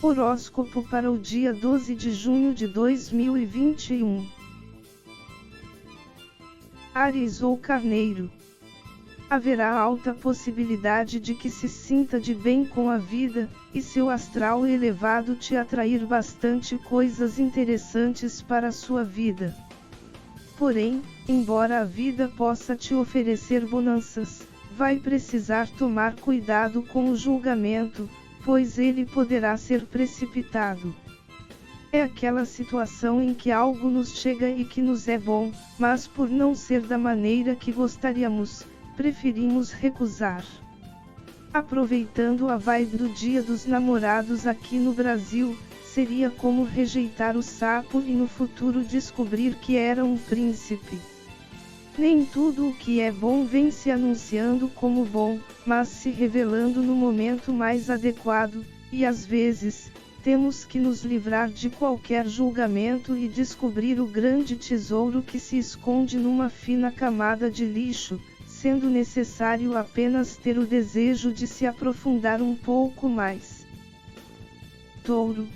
Horóscopo para o dia 12 de junho de 2021. Áries ou Carneiro. Haverá alta possibilidade de que se sinta de bem com a vida, e seu astral elevado te atrair bastante coisas interessantes para a sua vida. Porém, embora a vida possa te oferecer bonanças, vai precisar tomar cuidado com o julgamento, pois ele poderá ser precipitado. É aquela situação em que algo nos chega e que nos é bom, mas por não ser da maneira que gostaríamos, preferimos recusar. Aproveitando a vibe do Dia dos Namorados aqui no Brasil, seria como rejeitar o sapo e no futuro descobrir que era um príncipe. Nem tudo o que é bom vem se anunciando como bom, mas se revelando no momento mais adequado, e às vezes, temos que nos livrar de qualquer julgamento e descobrir o grande tesouro que se esconde numa fina camada de lixo, sendo necessário apenas ter o desejo de se aprofundar um pouco mais. Touro.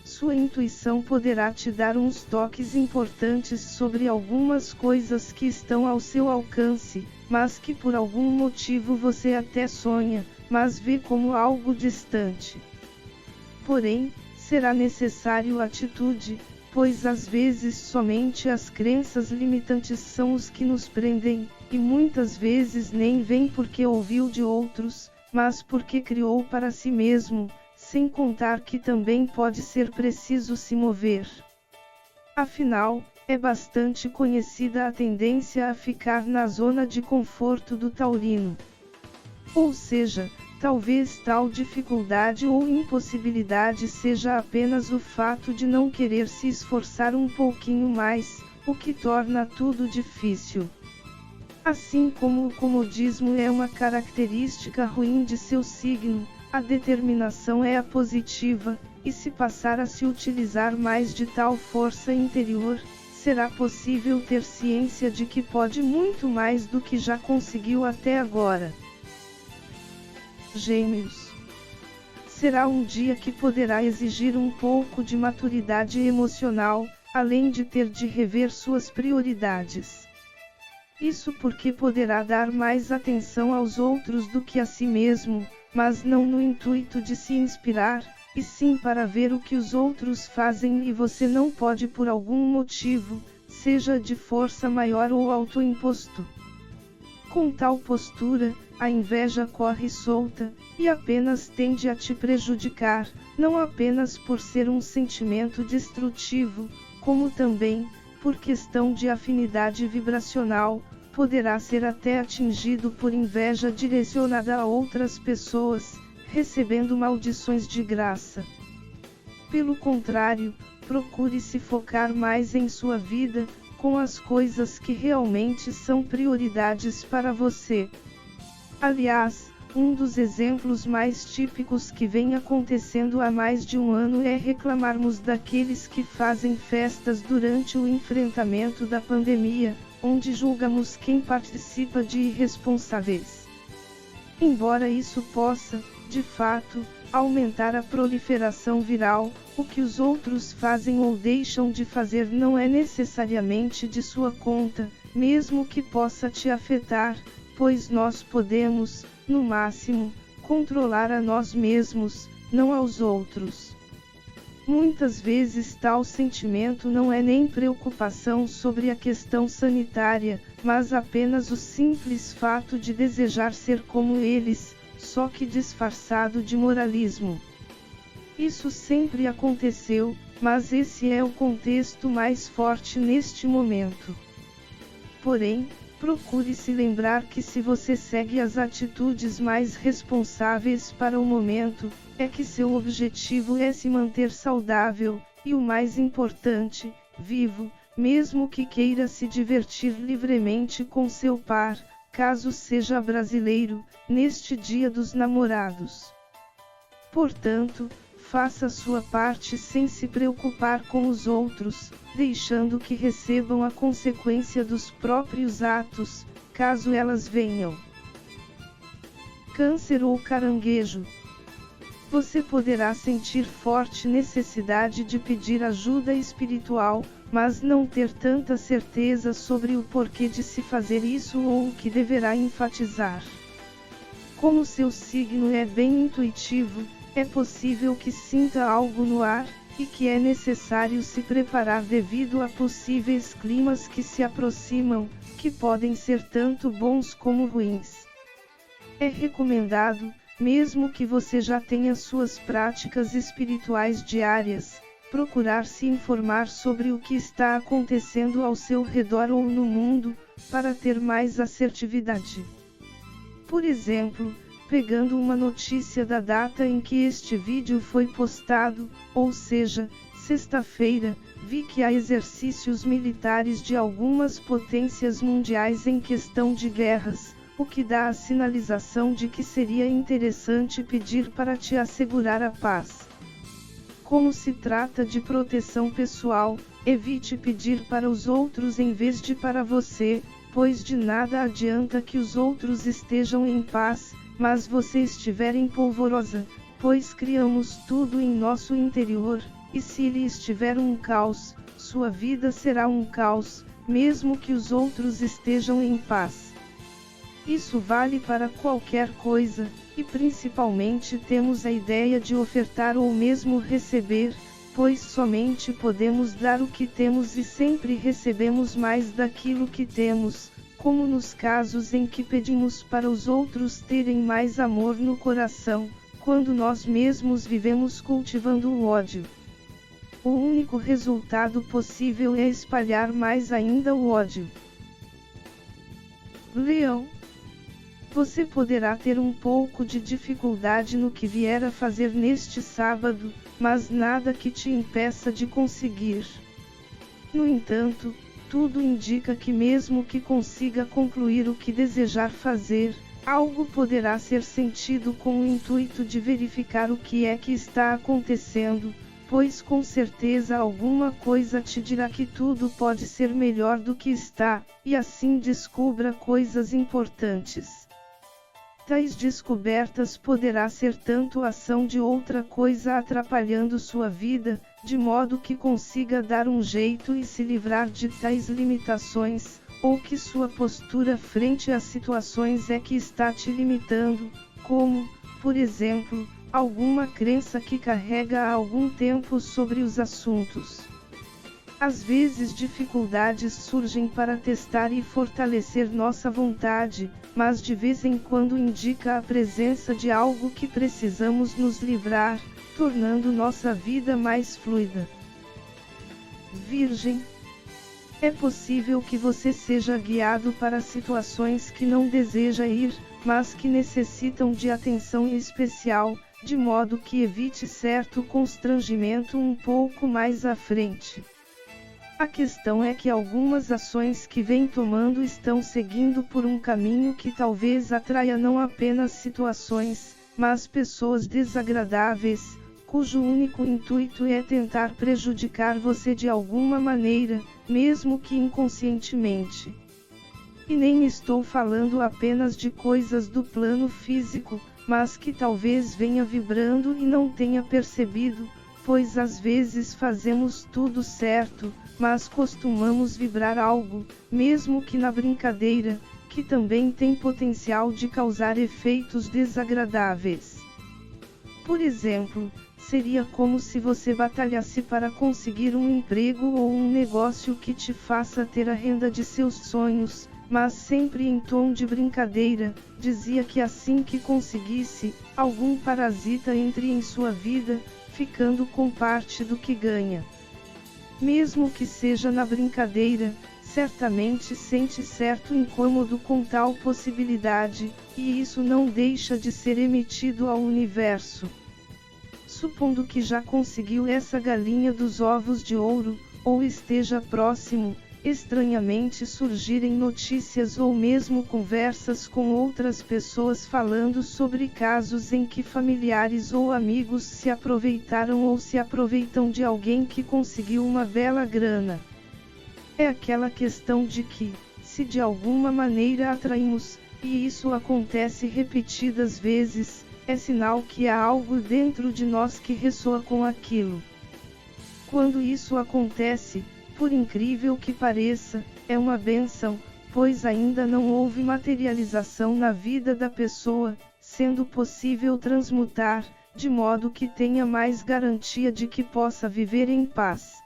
Sua intuição poderá te dar uns toques importantes sobre algumas coisas que estão ao seu alcance, mas que por algum motivo você até sonha, mas vê como algo distante. Porém, será necessário atitude, pois às vezes somente as crenças limitantes são os que nos prendem, e muitas vezes nem vem porque ouviu de outros, mas porque criou para si mesmo. Sem contar que também pode ser preciso se mover. Afinal, é bastante conhecida a tendência a ficar na zona de conforto do taurino. Ou seja, talvez tal dificuldade ou impossibilidade seja apenas o fato de não querer se esforçar um pouquinho mais, o que torna tudo difícil. Assim como o comodismo é uma característica ruim de seu signo, a determinação é a positiva, e se passar a se utilizar mais de tal força interior, será possível ter ciência de que pode muito mais do que já conseguiu até agora. Gêmeos. Será um dia que poderá exigir um pouco de maturidade emocional, além de ter de rever suas prioridades. Isso porque poderá dar mais atenção aos outros do que a si mesmo, mas não no intuito de se inspirar, e sim para ver o que os outros fazem e você não pode por algum motivo, seja de força maior ou autoimposto. Com tal postura, a inveja corre solta, e apenas tende a te prejudicar, não apenas por ser um sentimento destrutivo, como também, por questão de afinidade vibracional, poderá ser até atingido por inveja direcionada a outras pessoas, recebendo maldições de graça. Pelo contrário, procure se focar mais em sua vida, com as coisas que realmente são prioridades para você. Aliás, um dos exemplos mais típicos que vem acontecendo há mais de um ano é reclamarmos daqueles que fazem festas durante o enfrentamento da pandemia, onde julgamos quem participa de irresponsáveis. Embora isso possa, de fato, aumentar a proliferação viral, o que os outros fazem ou deixam de fazer não é necessariamente de sua conta, mesmo que possa te afetar, pois nós podemos, no máximo, controlar a nós mesmos, não aos outros. Muitas vezes tal sentimento não é nem preocupação sobre a questão sanitária, mas apenas o simples fato de desejar ser como eles, só que disfarçado de moralismo. Isso sempre aconteceu, mas esse é o contexto mais forte neste momento. Porém, procure se lembrar que se você segue as atitudes mais responsáveis para o momento, é que seu objetivo é se manter saudável, e o mais importante, vivo, mesmo que queira se divertir livremente com seu par, caso seja brasileiro, neste Dia dos Namorados. Portanto, faça sua parte sem se preocupar com os outros, deixando que recebam a consequência dos próprios atos, caso elas venham. Câncer ou Caranguejo. Você poderá sentir forte necessidade de pedir ajuda espiritual, mas não ter tanta certeza sobre o porquê de se fazer isso ou o que deverá enfatizar. Como seu signo é bem intuitivo, é possível que sinta algo no ar, e que é necessário se preparar devido a possíveis climas que se aproximam, que podem ser tanto bons como ruins. É recomendado, mesmo que você já tenha suas práticas espirituais diárias, procurar se informar sobre o que está acontecendo ao seu redor ou no mundo, para ter mais assertividade. Por exemplo, pegando uma notícia da data em que este vídeo foi postado, ou seja, sexta-feira, vi que há exercícios militares de algumas potências mundiais em questão de guerras, o que dá a sinalização de que seria interessante pedir para te assegurar a paz. Como se trata de proteção pessoal, evite pedir para os outros em vez de para você, pois de nada adianta que os outros estejam em paz, mas você estiver em polvorosa, pois criamos tudo em nosso interior, e se ele estiver um caos, sua vida será um caos, mesmo que os outros estejam em paz. Isso vale para qualquer coisa, e principalmente temos a ideia de ofertar ou mesmo receber, pois somente podemos dar o que temos e sempre recebemos mais daquilo que temos, como nos casos em que pedimos para os outros terem mais amor no coração, quando nós mesmos vivemos cultivando o ódio. O único resultado possível é espalhar mais ainda o ódio. Leão. Você poderá ter um pouco de dificuldade no que vier a fazer neste sábado, mas nada que te impeça de conseguir. No entanto, tudo indica que mesmo que consiga concluir o que desejar fazer, algo poderá ser sentido com o intuito de verificar o que é que está acontecendo, pois com certeza alguma coisa te dirá que tudo pode ser melhor do que está, e assim descubra coisas importantes. Tais descobertas poderá ser tanto a ação de outra coisa atrapalhando sua vida, de modo que consiga dar um jeito e se livrar de tais limitações, ou que sua postura frente às situações é que está te limitando, como, por exemplo, alguma crença que carrega há algum tempo sobre os assuntos. Às vezes dificuldades surgem para testar e fortalecer nossa vontade, mas de vez em quando indica a presença de algo que precisamos nos livrar, tornando nossa vida mais fluida. Virgem. É possível que você seja guiado para situações que não deseja ir, mas que necessitam de atenção especial, de modo que evite certo constrangimento um pouco mais à frente. A questão é que algumas ações que vem tomando estão seguindo por um caminho que talvez atraia não apenas situações, mas pessoas desagradáveis, cujo único intuito é tentar prejudicar você de alguma maneira, mesmo que inconscientemente. E nem estou falando apenas de coisas do plano físico, mas que talvez venha vibrando e não tenha percebido, pois às vezes fazemos tudo certo, mas costumamos vibrar algo, mesmo que na brincadeira, que também tem potencial de causar efeitos desagradáveis. Por exemplo, seria como se você batalhasse para conseguir um emprego ou um negócio que te faça ter a renda de seus sonhos, mas sempre em tom de brincadeira, dizia que assim que conseguisse, algum parasita entre em sua vida, ficando com parte do que ganha. Mesmo que seja na brincadeira, certamente sente certo incômodo com tal possibilidade, e isso não deixa de ser emitido ao universo. Supondo que já conseguiu essa galinha dos ovos de ouro, ou esteja próximo, estranhamente surgirem notícias ou mesmo conversas com outras pessoas falando sobre casos em que familiares ou amigos se aproveitaram ou se aproveitam de alguém que conseguiu uma bela grana. É aquela questão de que, se de alguma maneira atraímos, e isso acontece repetidas vezes, é sinal que há algo dentro de nós que ressoa com aquilo. Quando isso acontece, por incrível que pareça, é uma bênção, pois ainda não houve materialização na vida da pessoa, sendo possível transmutar, de modo que tenha mais garantia de que possa viver em paz.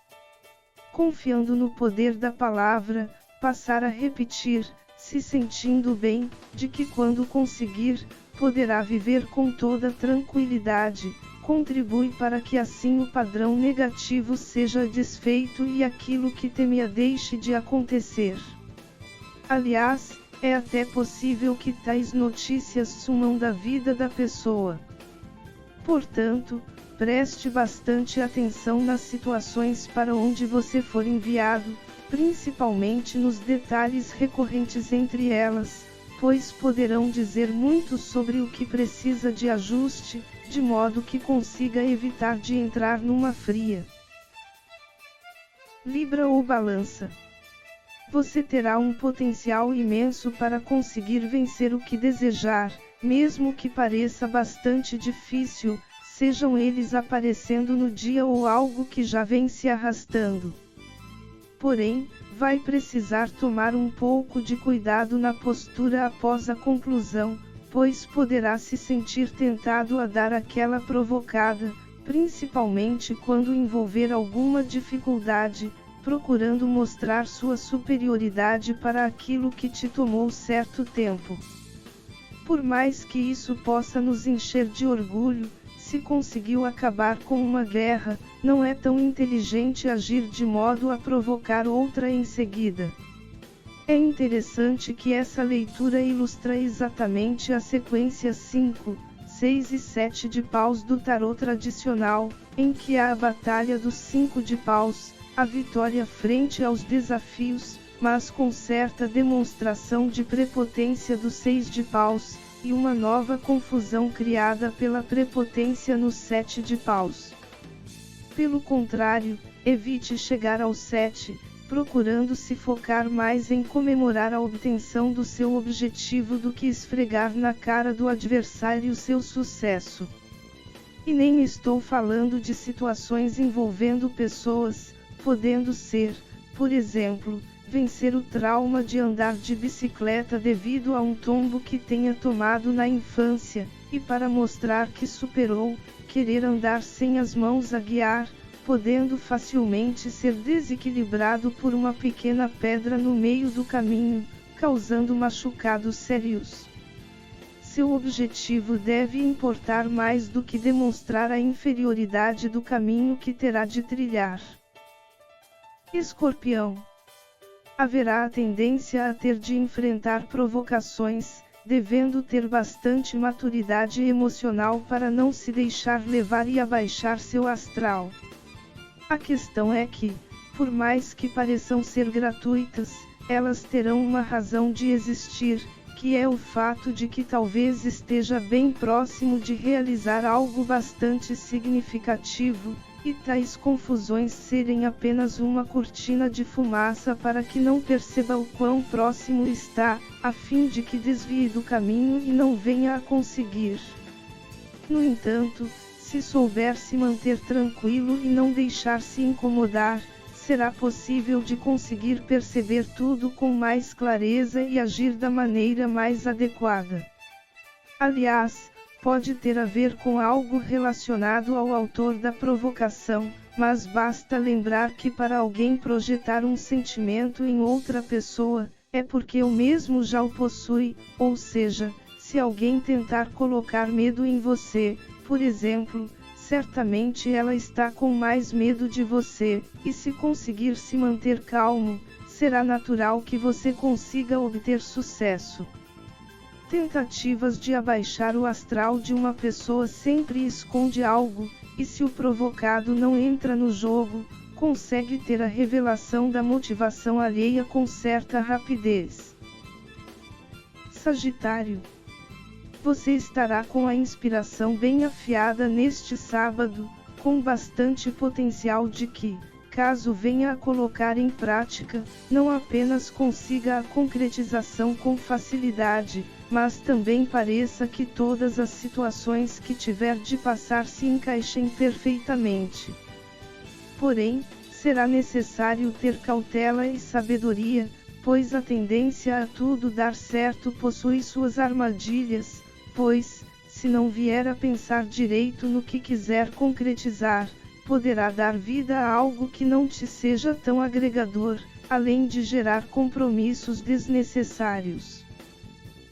Confiando no poder da palavra, passar a repetir, se sentindo bem, de que quando conseguir, poderá viver com toda tranquilidade, contribui para que assim o padrão negativo seja desfeito e aquilo que temia deixe de acontecer. Aliás, é até possível que tais notícias sumam da vida da pessoa. Portanto, preste bastante atenção nas situações para onde você for enviado, principalmente nos detalhes recorrentes entre elas, pois poderão dizer muito sobre o que precisa de ajuste, de modo que consiga evitar de entrar numa fria. Libra ou Balança. Você terá um potencial imenso para conseguir vencer o que desejar, mesmo que pareça bastante difícil, sejam eles aparecendo no dia ou algo que já vem se arrastando. Porém, vai precisar tomar um pouco de cuidado na postura após a conclusão, pois poderá se sentir tentado a dar aquela provocada, principalmente quando envolver alguma dificuldade, procurando mostrar sua superioridade para aquilo que te tomou certo tempo. Por mais que isso possa nos encher de orgulho, se conseguiu acabar com uma guerra, não é tão inteligente agir de modo a provocar outra em seguida. É interessante que essa leitura ilustra exatamente a sequência 5, 6 e 7 de paus do tarô tradicional, em que há a batalha dos 5 de paus, a vitória frente aos desafios, mas com certa demonstração de prepotência do 6 de paus, e uma nova confusão criada pela prepotência no 7 de paus. Pelo contrário, evite chegar ao 7, procurando se focar mais em comemorar a obtenção do seu objetivo do que esfregar na cara do adversário seu sucesso. E nem estou falando de situações envolvendo pessoas, podendo ser, por exemplo, vencer o trauma de andar de bicicleta devido a um tombo que tenha tomado na infância, e para mostrar que superou, querer andar sem as mãos a guiar, podendo facilmente ser desequilibrado por uma pequena pedra no meio do caminho, causando machucados sérios. Seu objetivo deve importar mais do que demonstrar a inferioridade do caminho que terá de trilhar. Escorpião. Haverá a tendência a ter de enfrentar provocações, devendo ter bastante maturidade emocional para não se deixar levar e abaixar seu astral. A questão é que, por mais que pareçam ser gratuitas, elas terão uma razão de existir, que é o fato de que talvez esteja bem próximo de realizar algo bastante significativo, e tais confusões serem apenas uma cortina de fumaça para que não perceba o quão próximo está, a fim de que desvie do caminho e não venha a conseguir. No entanto, se souber se manter tranquilo e não deixar-se incomodar, será possível de conseguir perceber tudo com mais clareza e agir da maneira mais adequada. Aliás, pode ter a ver com algo relacionado ao autor da provocação, mas basta lembrar que para alguém projetar um sentimento em outra pessoa, é porque o mesmo já o possui, ou seja, se alguém tentar colocar medo em você, por exemplo, certamente ela está com mais medo de você, e se conseguir se manter calmo, será natural que você consiga obter sucesso. Tentativas de abaixar o astral de uma pessoa sempre esconde algo, e se o provocado não entra no jogo, consegue ter a revelação da motivação alheia com certa rapidez. Sagitário. Você estará com a inspiração bem afiada neste sábado, com bastante potencial de que, caso venha a colocar em prática, não apenas consiga a concretização com facilidade, mas também pareça que todas as situações que tiver de passar se encaixem perfeitamente. Porém, será necessário ter cautela e sabedoria, pois a tendência a tudo dar certo possui suas armadilhas, pois, se não vier a pensar direito no que quiser concretizar, poderá dar vida a algo que não te seja tão agregador, além de gerar compromissos desnecessários.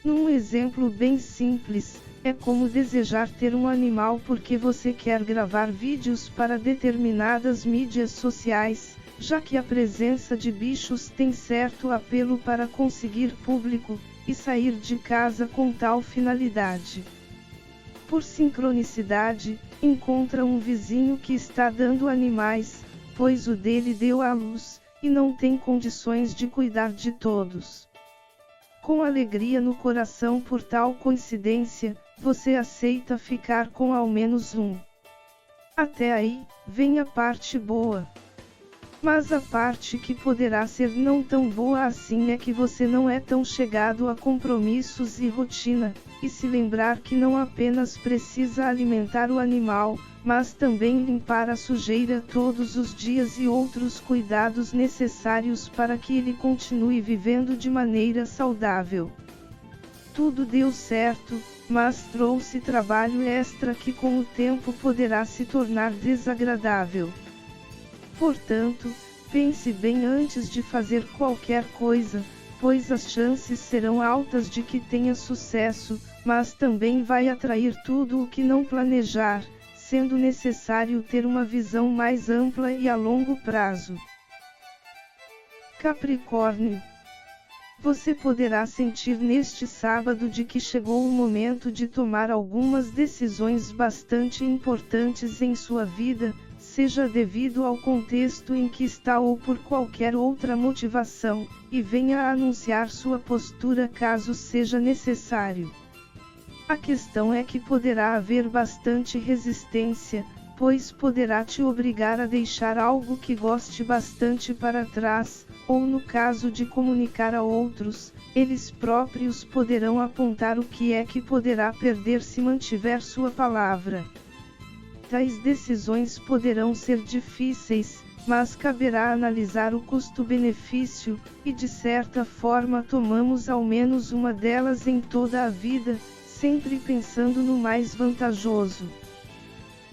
Num exemplo bem simples, é como desejar ter um animal porque você quer gravar vídeos para determinadas mídias sociais, já que a presença de bichos tem certo apelo para conseguir público, e sair de casa com tal finalidade. Por sincronicidade, encontra um vizinho que está dando animais, pois o dele deu à luz, e não tem condições de cuidar de todos. Com alegria no coração por tal coincidência, você aceita ficar com ao menos um. Até aí, vem a parte boa. Mas a parte que poderá ser não tão boa assim é que você não é tão chegado a compromissos e rotina, e se lembrar que não apenas precisa alimentar o animal, mas também limpar a sujeira todos os dias e outros cuidados necessários para que ele continue vivendo de maneira saudável. Tudo deu certo, mas trouxe trabalho extra que com o tempo poderá se tornar desagradável. Portanto, pense bem antes de fazer qualquer coisa, pois as chances serão altas de que tenha sucesso, mas também vai atrair tudo o que não planejar, sendo necessário ter uma visão mais ampla e a longo prazo. Capricórnio. Você poderá sentir neste sábado de que chegou o momento de tomar algumas decisões bastante importantes em sua vida, seja devido ao contexto em que está ou por qualquer outra motivação, e venha a anunciar sua postura caso seja necessário. A questão é que poderá haver bastante resistência, pois poderá te obrigar a deixar algo que goste bastante para trás, ou no caso de comunicar a outros, eles próprios poderão apontar o que é que poderá perder se mantiver sua palavra. Tais decisões poderão ser difíceis, mas caberá analisar o custo-benefício, e de certa forma tomamos ao menos uma delas em toda a vida, sempre pensando no mais vantajoso.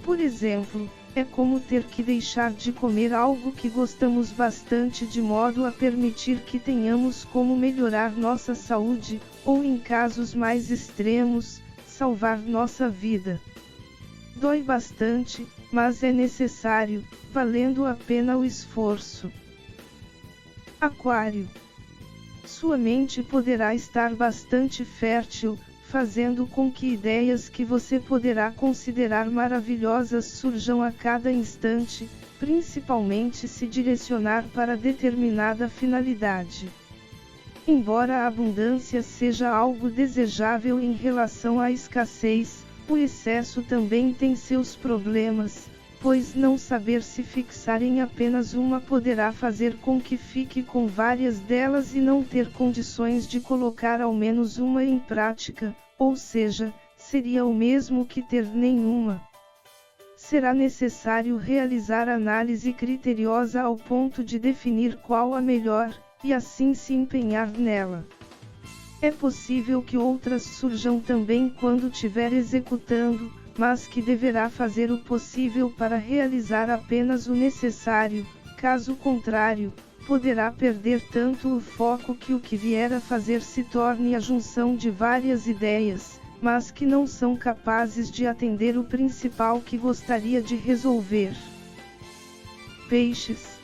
Por exemplo, é como ter que deixar de comer algo que gostamos bastante de modo a permitir que tenhamos como melhorar nossa saúde, ou em casos mais extremos, salvar nossa vida. Dói bastante, mas é necessário, valendo a pena o esforço. Aquário. Sua mente poderá estar bastante fértil, fazendo com que ideias que você poderá considerar maravilhosas surjam a cada instante, principalmente se direcionar para determinada finalidade. Embora a abundância seja algo desejável em relação à escassez, o excesso também tem seus problemas, pois não saber se fixar em apenas uma poderá fazer com que fique com várias delas e não ter condições de colocar ao menos uma em prática, ou seja, seria o mesmo que ter nenhuma. Será necessário realizar análise criteriosa ao ponto de definir qual a melhor, e assim se empenhar nela. É possível que outras surjam também quando estiver executando, mas que deverá fazer o possível para realizar apenas o necessário, caso contrário, poderá perder tanto o foco que o que vier a fazer se torne a junção de várias ideias, mas que não são capazes de atender o principal que gostaria de resolver. Peixes.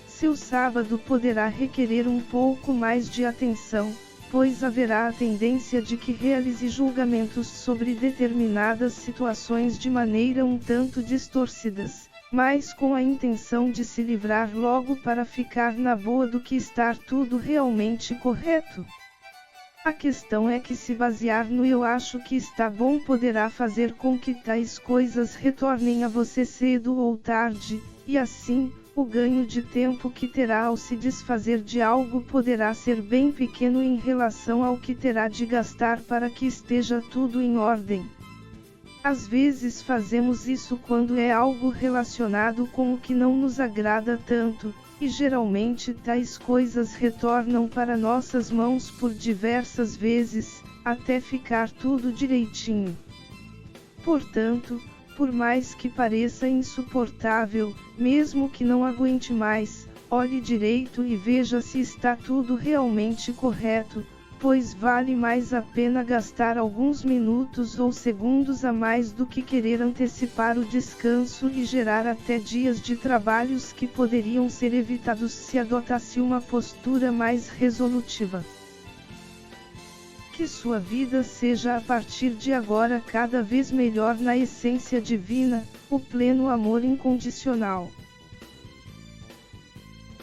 Seu sábado poderá requerer um pouco mais de atenção, pois haverá a tendência de que realize julgamentos sobre determinadas situações de maneira um tanto distorcidas, mas com a intenção de se livrar logo para ficar na boa do que estar tudo realmente correto. A questão é que se basear no "eu acho que está bom" poderá fazer com que tais coisas retornem a você cedo ou tarde, e assim, o ganho de tempo que terá ao se desfazer de algo poderá ser bem pequeno em relação ao que terá de gastar para que esteja tudo em ordem. Às vezes fazemos isso quando é algo relacionado com o que não nos agrada tanto, e geralmente tais coisas retornam para nossas mãos por diversas vezes, até ficar tudo direitinho. Portanto, por mais que pareça insuportável, mesmo que não aguente mais, olhe direito e veja se está tudo realmente correto, pois vale mais a pena gastar alguns minutos ou segundos a mais do que querer antecipar o descanso e gerar até dias de trabalhos que poderiam ser evitados se adotasse uma postura mais resolutiva. Que sua vida seja a partir de agora cada vez melhor na essência divina, o pleno amor incondicional.